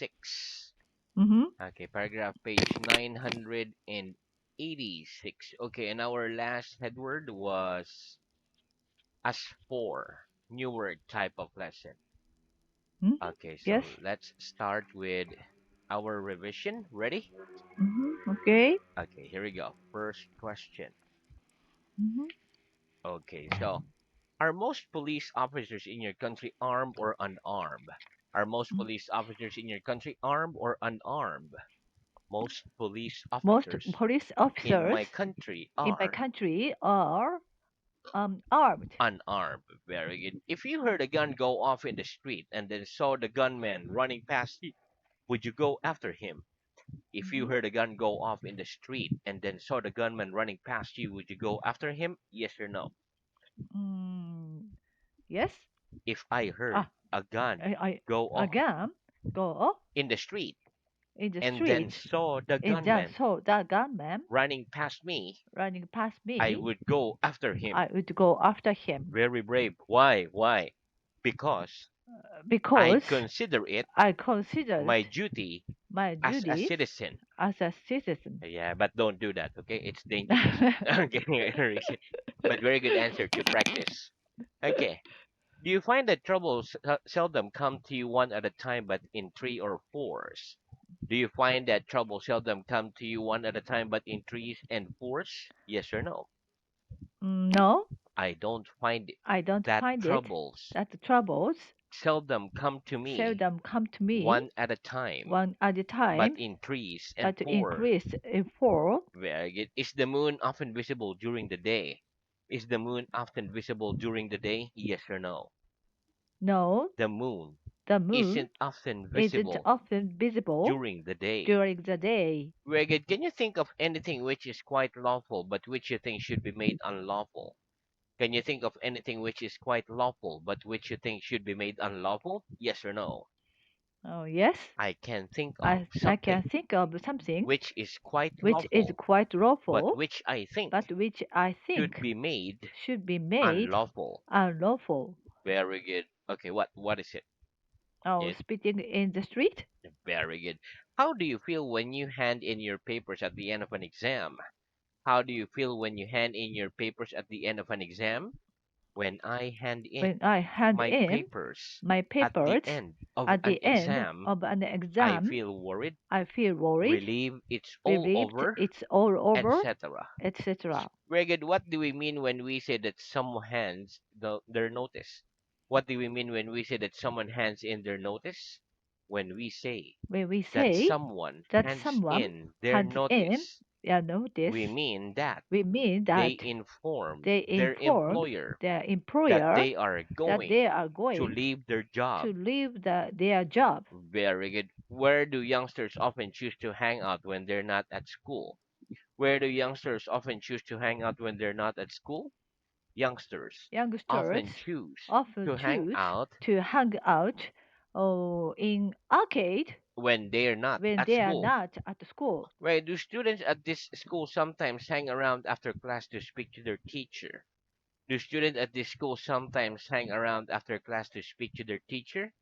6. Mm-hmm. Okay, paragraph page 986. Okay, and our last headword was as for, new word type of lesson. Mm-hmm. Okay, Yes. so let's start with our revision. Ready? Mm-hmm. Okay. Okay, here we go. First question. Mm-hmm. Okay, so are most police officers in your country armed or unarmed? Are most police officers in your country armed or unarmed? Most police Most officers police in officers my country in my are country are armed. unarmed. Very good. If you heard a gun go off in the street and then saw the gunman running past you, would you go after him? If you Mm-hmm. heard a gun go off in the street and then saw the gunman running past you, would you go after him? Yes or no? Mm, yes. If I heard Ah, a gun I go off again go in the street in the and then street. saw the It just gunman saw that gunman running past me, running past I me. would go after him. I would go after him Very brave. Why? Why? Because I because consider it I considered my duty my as a duties citizen. as a citizen. Yeah, but don't do that, okay? It's dangerous. Okay, but very good answer to practice. Okay. Do you find that troubles seldom come to you one at a time, but in three or fours? Do you find that trouble seldom come to you one at a time, but in threes and fours? Yes or no? No, I don't find I don't that find it troubles that the troubles seldom come to me seldom come to me one at a time, one at a but time, in threes and but to four. increase in four. Very good. Is the moon often visible during the day? Is the moon often visible during the day? Yes or no? No, The moon the moon isn't often isn't visible often visible during the day. during the day. Very good. Can you think of anything which is quite lawful but which you think should be made unlawful? Can you think of anything which is quite lawful but which you think should be made unlawful? Yes or no? Oh, yes, I can think of I can something think of something which is quite which is lawful quite but lawful, which I think but which I should think be made should be made unlawful. unlawful. Very good. Okay, what is it? Oh, It spitting in the street? very good. How do you feel when you hand in your papers at the end of an exam? How do you feel when you hand in your papers at the end of an exam? When I hand in When I hand my in papers my at the papers end of at an the end exam, of an I exam, feel worried, I feel worried, relieved it's all relieved over, it's all over, etc. etc. Very good. What do we mean when we say that someone hands their notice? What do we mean when we say that someone hands in their notice? When we say When we that say someone that hands someone in their hands in notice, a notice, we mean that we mean they that inform they their informed employer their that employer they are that going they are to going leave their job. to leave their job. Very good. Where do youngsters often choose to hang out when they're not at school? Where do youngsters often choose to hang out when they're not at school? Youngsters Youngsters often choose often to hang choose out to hang out in arcade when they're not when at they are school. not at school. Right? Do students at this school sometimes hang around after class to speak to their teacher? Do students at this school sometimes hang around after class to speak to their teacher?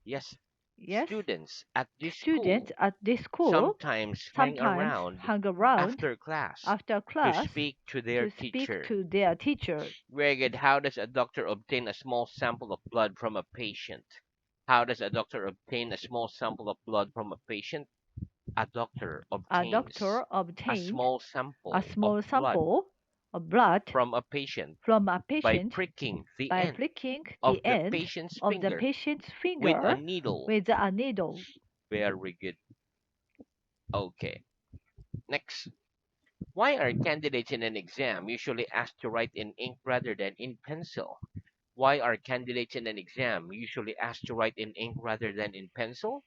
Yes. Yes, Students at this students school at this school sometimes hang sometimes around hang around after class after to class speak to their to speak teacher. to their teacher. Very good. How does a doctor obtain a small sample of blood from a patient? How does a doctor obtain a small sample of blood from a patient? A doctor A obtains doctor a obtained small a sample of small blood sample of blood from a patient from a by patient pricking the by end pricking of the the end patient's of the finger patient's with a finger needle. with a needle. Very good. Okay. Next. Why are candidates in an exam usually asked to write in ink rather than in pencil? Why are candidates in an exam usually asked to write in ink rather than in pencil?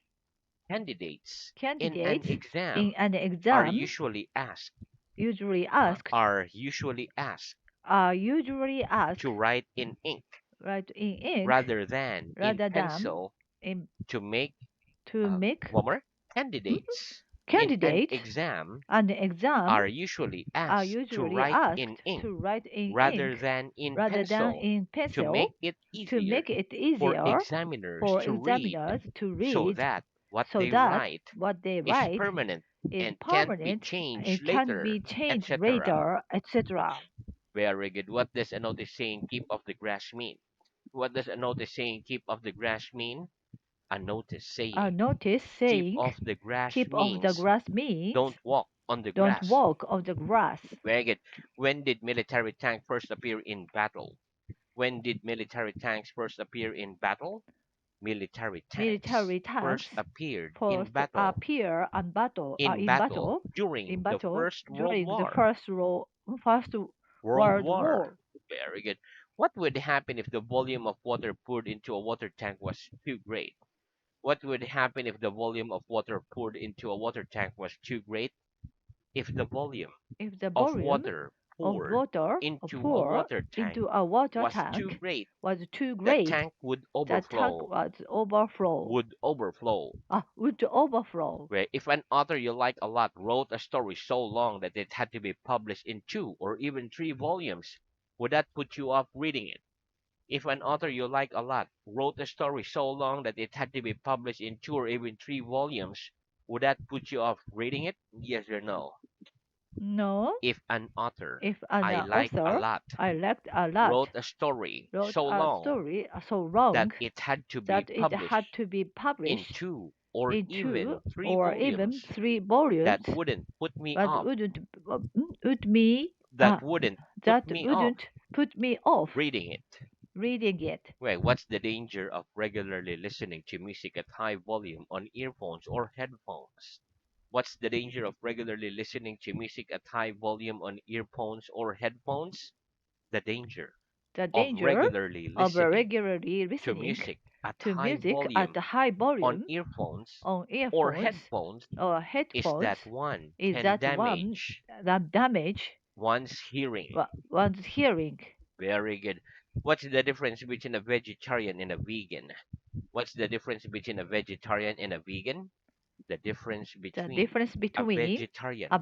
Candidates in an Candidates in exam an are exam usually asked usually asked are usually asked are usually to asked write in ink write in ink rather than in rather than pencil in to make to make one more. Mhm. Candidates in an Candidates exam an exam are usually are asked to usually write in asked ink to write in rather ink than in rather than pencil in to make pencil it to easier make it for easier examiners for to read examiners to so read that What so they that write what they is write permanent is and can't be permanent, changed it can later, be changed etc. later, etc. Very good. What does a notice saying keep off the grass mean? What does a notice saying keep off the grass mean? A notice A saying notice keep saying off the grass keep off the means grass means don't walk on the don't grass. walk on the grass. Very good. When did military tank first appear in battle? When did military tanks first appear in battle? Military tanks Military tanks first appeared first appear on battle in battle during the First World during the War. First World World War. War. Very good. What would happen if the volume of water poured into a water tank was too great? What would happen if the volume of water poured into a water tank was too great? If the volume If the of volume water of poured water into a pour water tank into a water was too tank great, was too the great, tank would the tank overflow. was overflow. Would overflow. Would overflow. Where if an author you like a lot wrote a story so long that it had to be published in two or even three volumes, would that put you off reading it? If an author you like a lot wrote a story so long that it had to be published in two or even three volumes, would that put you off reading it? Yes or no? No, If an author if an I like a author lot I liked a lot wrote a story wrote so a long story so long that it had to be that it had published to be in published two or in two even three or even volumes, three volumes, that wouldn't put me but off. would me That wouldn't put that me off wouldn't put me off reading it. reading it. Wait, what's the danger of regularly listening to music at high volume on earphones or headphones? What's the danger of regularly listening to music at high volume on earphones or headphones? The danger The of danger regularly of listening regularly to listening music at to high music at volume a high on volume earphones on or earphones headphones or is headphones that one is can that one damage that damage one's hearing. one's hearing. Very good. What's the difference between a vegetarian and a vegan? What's the difference between a vegetarian and a vegan? The difference The between difference a between a vegetarian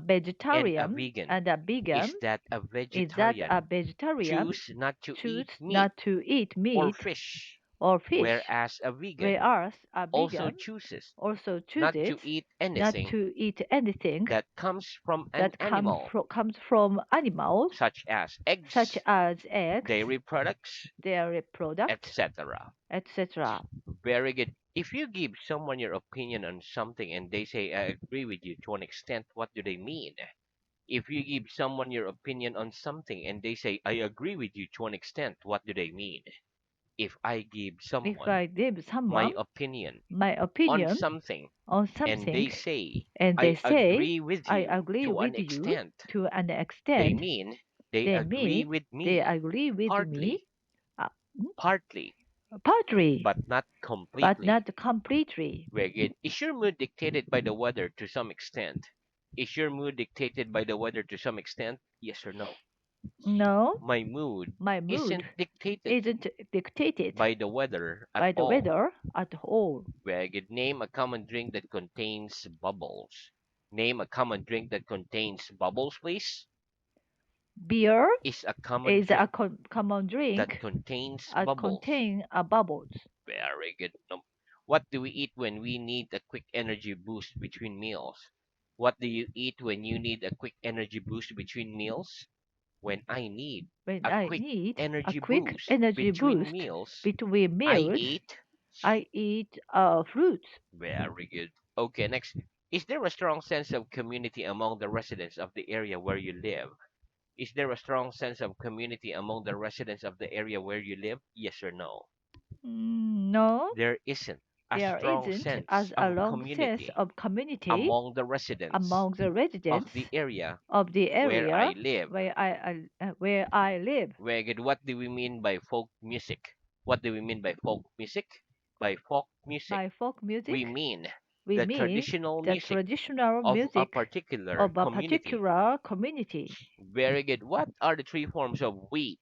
and a vegetarian vegan and a vegan is that a is that a vegetarian vegetarian choose not to choose eat meat not to eat or meat fish, or fish, whereas a vegan whereas a also vegan chooses also not chooses to eat not anything to eat anything that comes from an that animal, comes from animals, such as such eggs, as eggs, dairy products, dairy products, etc. etc. Very good. If you give someone your opinion on something and they say, I agree with you to an extent, what do they mean? If you give someone your opinion on something and they say, I agree with you to an extent, what do they mean? If I give If someone I give my someone opinion my on opinion something on and something they say, and they I say, agree with I you agree to an with you extent, to an they extent, mean they they agree mean with they me agree with me partly, uh, partly, partly, but not but completely. not completely. Very good. Is your mood dictated by the weather to some extent? Is your mood dictated by the weather to some extent? Yes or no? No, My mood my mood isn't dictated isn't dictated by the weather at by the all. weather at all. Very good. Name a common drink that contains bubbles. Name a common drink that contains bubbles, please. Beer Is a common is a drink common that drink contains that bubbles. contain bubbles. Very good. What do we eat when we need a quick energy boost between meals? What do you eat when you need a quick energy boost between meals? When I need When a I quick need a energy quick boost energy between boost meals, between I meals, eat. I eat fruits. Very good. Okay, next. Is there a strong sense of community among the residents of the area where you live? Is there a strong sense of community among the residents of the area where you live? Yes or no? No, There isn't a there strong isn't sense as a of long sense community of community among the residents among the of residents the area of the where I area live. where I live. Very good. What do we mean by folk music? What do we mean by folk music? By folk music, By folk we music, mean we the mean traditional the music traditional of a music particular of a community. particular community. Very good. What are the three forms of weep?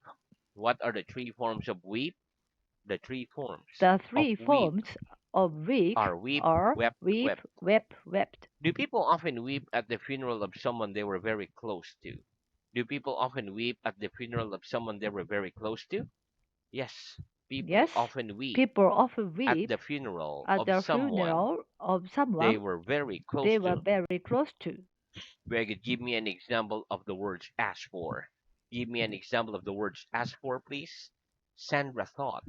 What are the three forms of weep? The three forms The of three weep forms of week are weep, are wept, weep, wept. wept, wept. Do people often weep at the funeral of someone they were very close to? Do people often weep at the funeral of someone they were very close to? Yes. People Yes, often weep people often at weep the funeral at of the someone funeral of they someone were very close they were to. very close to. Greg, give me an example of the words ask for. Give me an example of the words ask for, please. Sandra thought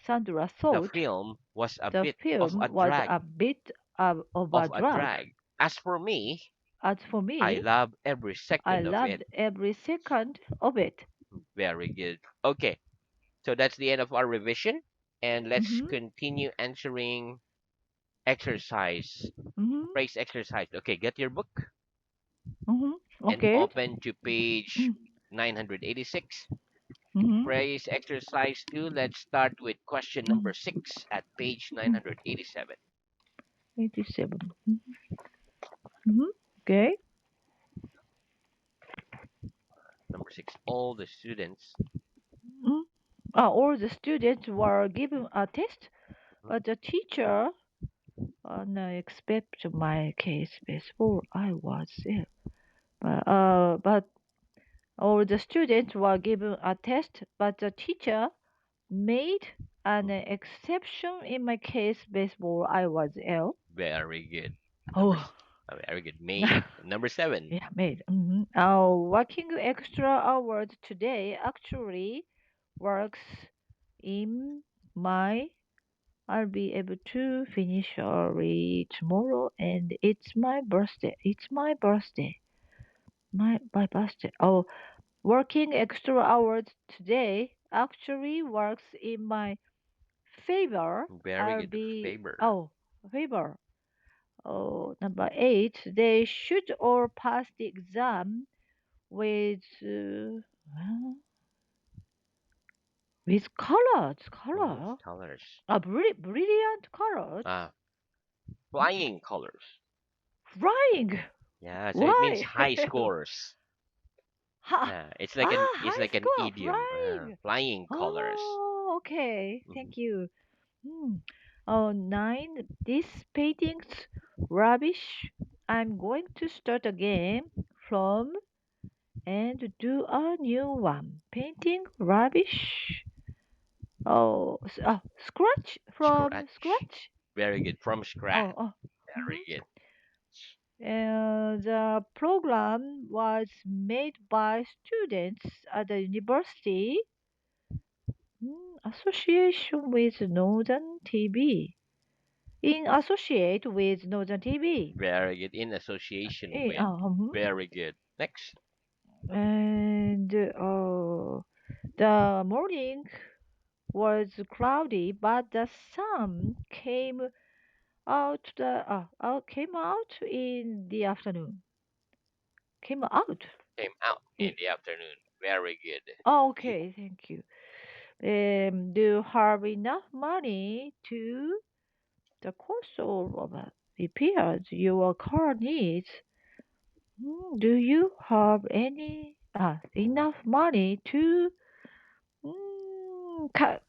Sandra the thought film was a the bit of a film was drag, a bit of a of a drag. drag. As for me, As for I me, love every I second of it. loved every second of it. Very good. Okay, so that's the end of our revision. And let's Mm-hmm, continue answering exercise, mm-hmm, phrase exercise. Okay, get your book mm-hmm. and Okay. open to page 986. Mm-hmm, Phrase exercise 2. Let's start with question number 6 at page mm-hmm. 987. 87. Mm-hmm. Okay. Number 6. All the students. Mm. All the students were given a test. The teacher unexpected my case before I was there. But all the students were given a test, but the teacher made an Mhm. exception in my case before I was ill. Very good. Number Oh, s- Very good. Made. Number 7. yeah, made. Working extra hours today actually works in my. I'll be able to finish early tomorrow, and it's my birthday. It's my birthday. My birthday. Oh, working extra hours today actually works in my favor. Very I'll good. be Favor. favor. Oh, number eight. They should all pass the exam with with colors. With Color. colors. A brilliant colors. Ah, flying colors. Flying. Yeah, so it means Why? high scores. Ha. Yeah, it's High like an score. idiom. Flying. Flying colors. Oh, okay. Mhm. Thank you. Hmm. Oh, nine. This painting's rubbish. I'm going to start again from and do a new one. Painting rubbish. Scratch from Scratch. scratch. Very good. From Oh, scratch. oh. Very Mhm. good. The program was made by students at the university association with Northern TV. In associate with Northern TV. Very good. In association with. Mhm. Very good. Next. And the morning was cloudy, but the sun came out in the afternoon. Came out. Came out in I- the afternoon. Very good. Okay, thank you. Do you have enough money to the cost of repairs your car needs? Do you have Mhm. enough money to cover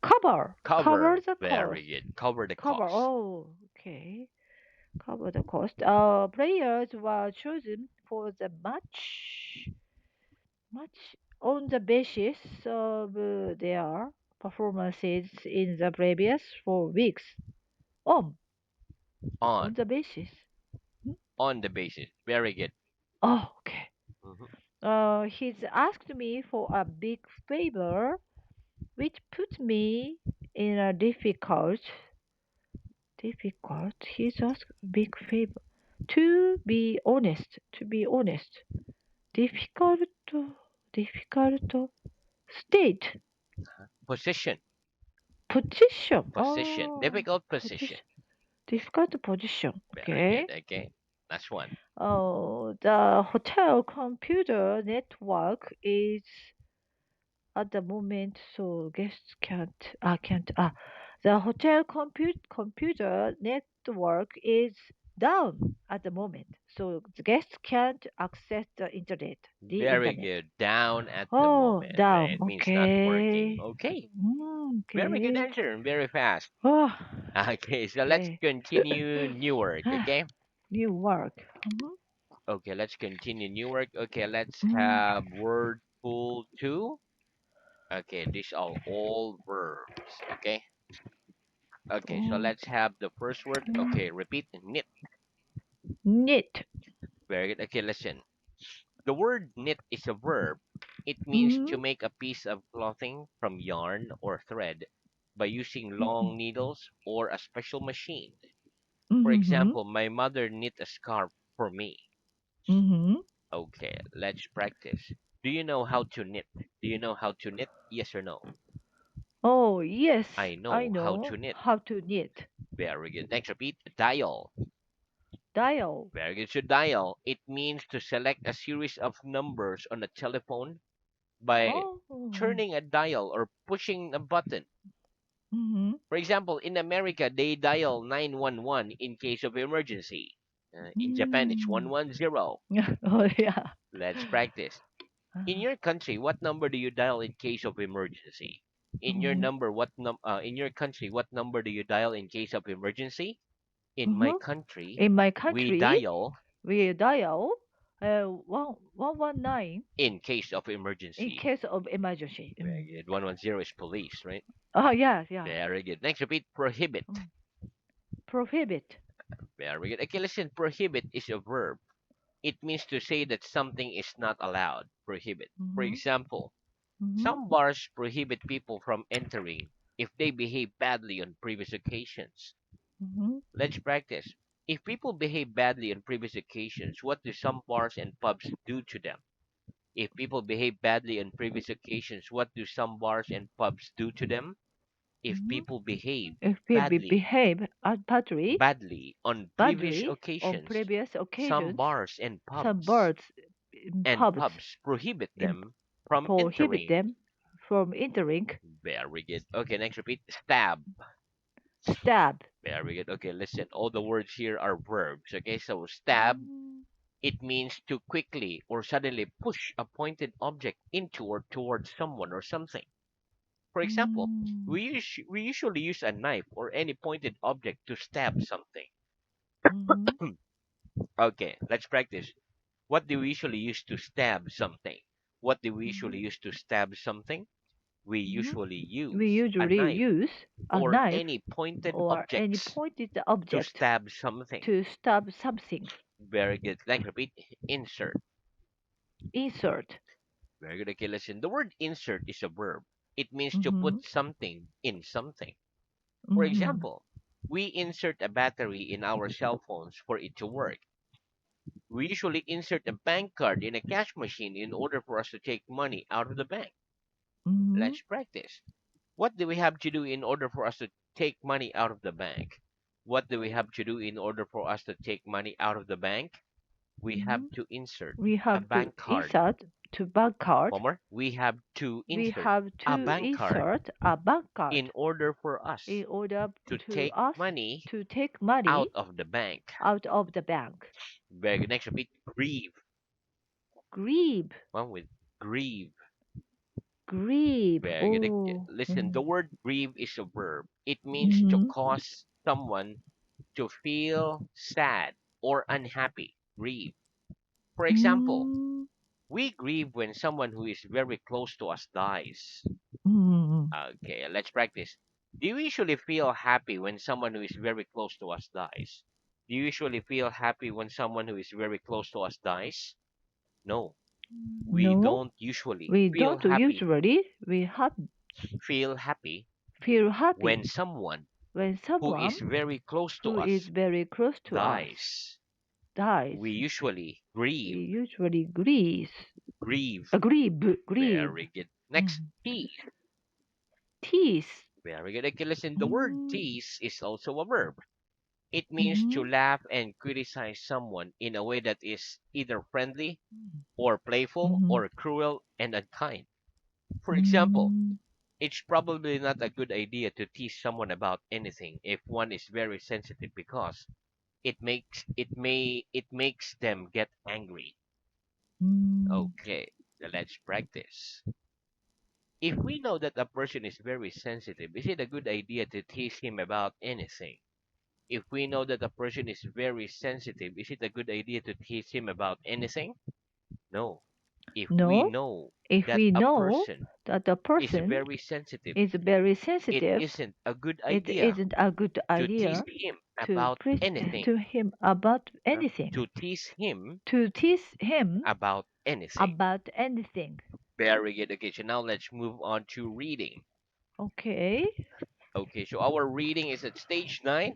Cover. the cost? Very good. Cover the Cover. cost. Oh, okay. Cover the cost. Players were chosen for the match on the basis of their performances in the previous 4 weeks. On On. on the basis. Hmm? On the basis. Very good. Oh, okay. Mhm. He's asked me for a big favor, which put me in a difficult. He's asked big favor. To be honest, difficult, difficult state, Position. position. Position. Difficult position. Position, difficult position. Very Okay. good. Okay. Last one. Oh, the hotel computer network is at the moment, so guests can't. The hotel computer network is down at the moment, so the guests can't access the Very internet. good. Down at the Oh, moment. down. It means not working. Okay. Okay. Very good Okay. answer. Very fast. Oh, Okay, so let's okay. continue new work. Okay. New work. Okay, let's continue new work. Okay, let's Mm, have word pool two. Okay, these are all verbs. Okay. Okay, so Mm, let's have the first word. mm. Okay, repeat. Knit. Knit. Very good. Okay, listen. The word knit is a verb. It means Mm, to make a piece of clothing from yarn or thread by using mm, long needles or a special machine. For mm-hmm, example, my mother knit a scarf for me. mm-hmm. Okay, let's practice. Do you know how to knit? Do you know how to knit? Yes or no? Oh, yes, I I know how know to knit. how to knit. Very good. Next, repeat. Dial. Dial. Very good. So dial, it means to select a series of numbers on a telephone by Oh, turning a dial or pushing a button. mm-hmm. For example, in America, they dial 911 in case of emergency. In Japan, it's Mm. 110. Oh, yeah. Let's practice. In your country, what number do you dial in case of emergency? Mm-hmm. In your country, what number do you dial in case of emergency? In my Mm-hmm. country, In my we country, dial we dial 119 in case of in emergency. case of emergency. Very Mm. good. 110 is police, right? Oh, yeah, yeah. Very good. Next, repeat prohibit. Mm. Prohibit. Very good. Okay, listen. Prohibit is a verb. It means to say that something is not allowed. Prohibit. For Mm-hmm. example, Mm-hmm. some bars prohibit people from entering if they behave badly on previous occasions. Mm-hmm. Let's practice. If people behave badly on previous occasions, what do some bars and pubs do to them? If people behave badly on previous occasions, what do some bars and pubs do to them? If Mm-hmm. people behave If we badly, behave badly on previous badly on occasions, previous some occasions, bars some birds in and pubs pubs prohibit in, them from prohibit entering. them from entering. Very good. Okay, next repeat. Stab. Stab. Very good. Okay, listen. All the words here are verbs. Okay, so stab, Mm, it means to quickly or suddenly push a pointed object into or towards someone or something. For example, mm, we usually use a knife or any pointed object to stab something. mhm, Okay, let's practice. What do we usually use to stab something? What do we mhm, usually use to stab something? We mhm. usually We use a usually knife use a or knife any pointed or any objects pointed to object stab something. to stab something. Very good. Like repeat, insert. Insert. Very good. Okay, listen. The word insert is a verb. It means to Mm-hmm, put something in something. For mm-hmm, example, we insert a battery in our cell phones for it to work. We usually insert a bank card in a cash machine in order for us to take money out of the bank. mm-hmm, Let's practice. What do we have to do in order for us to take money out of the bank? What do we have to do in order for us to take money out of the bank? We mm-hmm. have to insert We a have to bank card. insert to bank card. One more. We have to We insert have a to bank card insert a bank in card order for us in order to to take us money to take money out of the bank. out of the bank. Very good. Next, repeat grieve. Grieve, One with grieve. grieve. Very good. Oh, Listen, mm, the word grieve is a verb. It means to mm-hmm, cause someone to feel sad or unhappy. Grieve. For example, mm, we grieve when someone who is very close to us dies. mm, Okay, let's practice. Do you usually feel happy when someone who is very close to us dies? Do you usually feel happy when someone who is very close to us dies? No, we no, don't usually we don't usually. We have feel happy feel when happy someone when who someone is very close to who is us very close to us dies. dies. We usually We grieve. usually grieve, Grieve. grieve. Very good. Next, Mm. tease. Tease. Very good. Okay, listen, the word Mm, tease is also a verb. It means to mm-hmm, laugh and criticize someone in a way that is either friendly or playful mm-hmm, or cruel and unkind. For example, mm, it's probably not a good idea to tease someone about anything if one is very sensitive because it makes them get angry. mm. Okay, let's practice. If we know that a person is very sensitive, is it a good idea to tease him about anything? If we know that a person is very sensitive, is it a good idea to tease him about anything? No. If we No, know if that we a know person that the is person very sensitive. is very It sensitive, isn't a good it idea isn't a good to tease idea him to about preach anything. to him about Huh? anything. To tease him To tease him about anything. about anything. Very good. Okay, so now let's move on to reading. Okay. Okay, so our reading is at stage 9,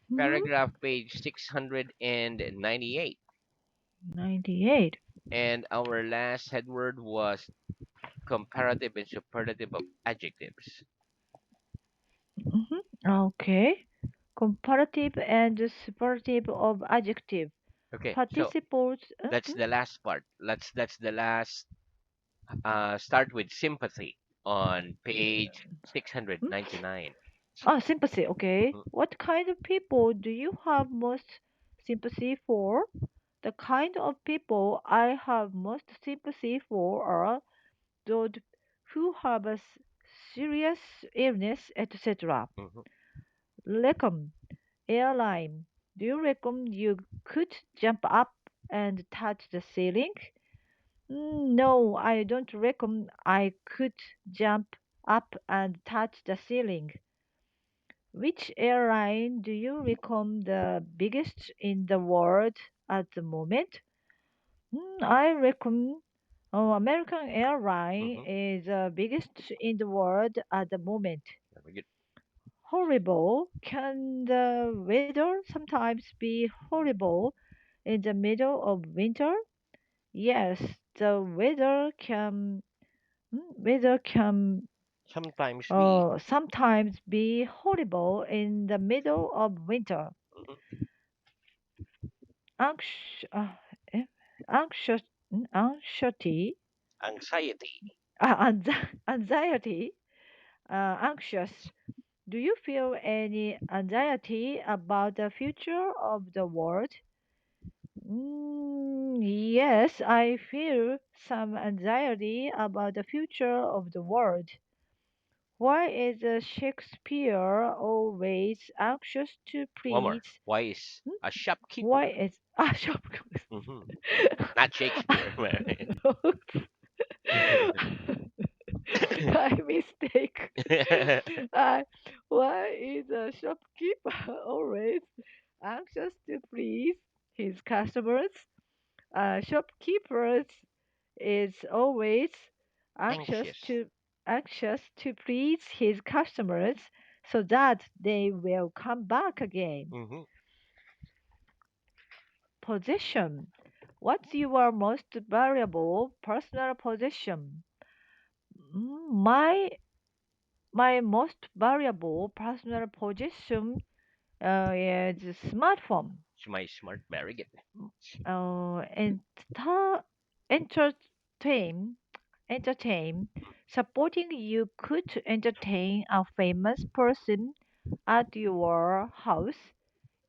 Hmm? paragraph page 698. 98. And our last headword was comparative and superlative of adjectives. Hmm. Okay. Comparative and superlative of adjective. Okay, so Participles. that's the last part. That's the last. Start with sympathy on page Hmm? 699. Ah, sympathy. Okay. Mhm, What kind of people do you have most sympathy for? The kind of people I have most sympathy for are those who have a serious illness, etc. mhm. Recom, airline. Do you reckon you could jump up and touch the ceiling? No, I don't reckon I could jump up and touch the ceiling. Which airline do you reckon the biggest in the world at the moment? I reckon American Airline Mhm. is the biggest in the world at the moment. Very good. Horrible. Can the weather sometimes be horrible in the middle of winter? Yes, the weather can Sometimes we. sometimes be horrible in the middle of winter. Mhm. Anx- uh, eh, anxious, anxiety, Anxiety. anxiety, anxious. Do you feel any anxiety about the future of the world? Yes, I feel some anxiety about the future of the world. Why is Shakespeare always anxious to One more. please? Why is Hmm? a Why shopkeeper? is shopkeeper? Mhm. Not Shakespeare. Right. My mistake. uh, why is a shopkeeper always anxious to please his customers? Shopkeepers is always anxious Anxious. to anxious to please his customers so that they will come back again. Hmm. Possession. What's your most valuable personal possession? My most valuable personal possession is a smartphone. It's my smart. Very good. And entertain, entertain. Supporting you could entertain a famous person at your house,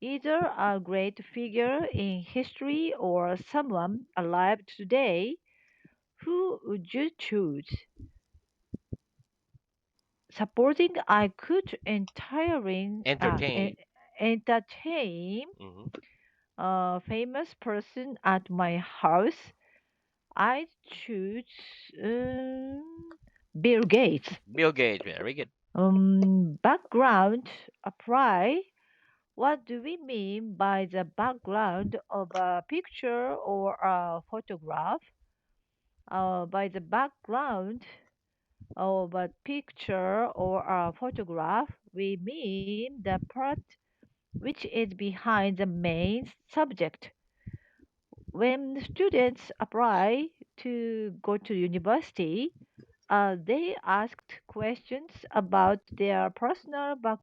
either a great figure in history or someone alive today. Who would you choose? Supposing I could Entertain. entertain Hmm. a famous person at my house, I'd choose Bill Gates. Bill Gates. Very good. Background apply. What do we mean by the background of a picture or a photograph? By the background of a picture or a photograph, we mean the part which is behind the main subject. When students apply to go to university, they asked questions about their personal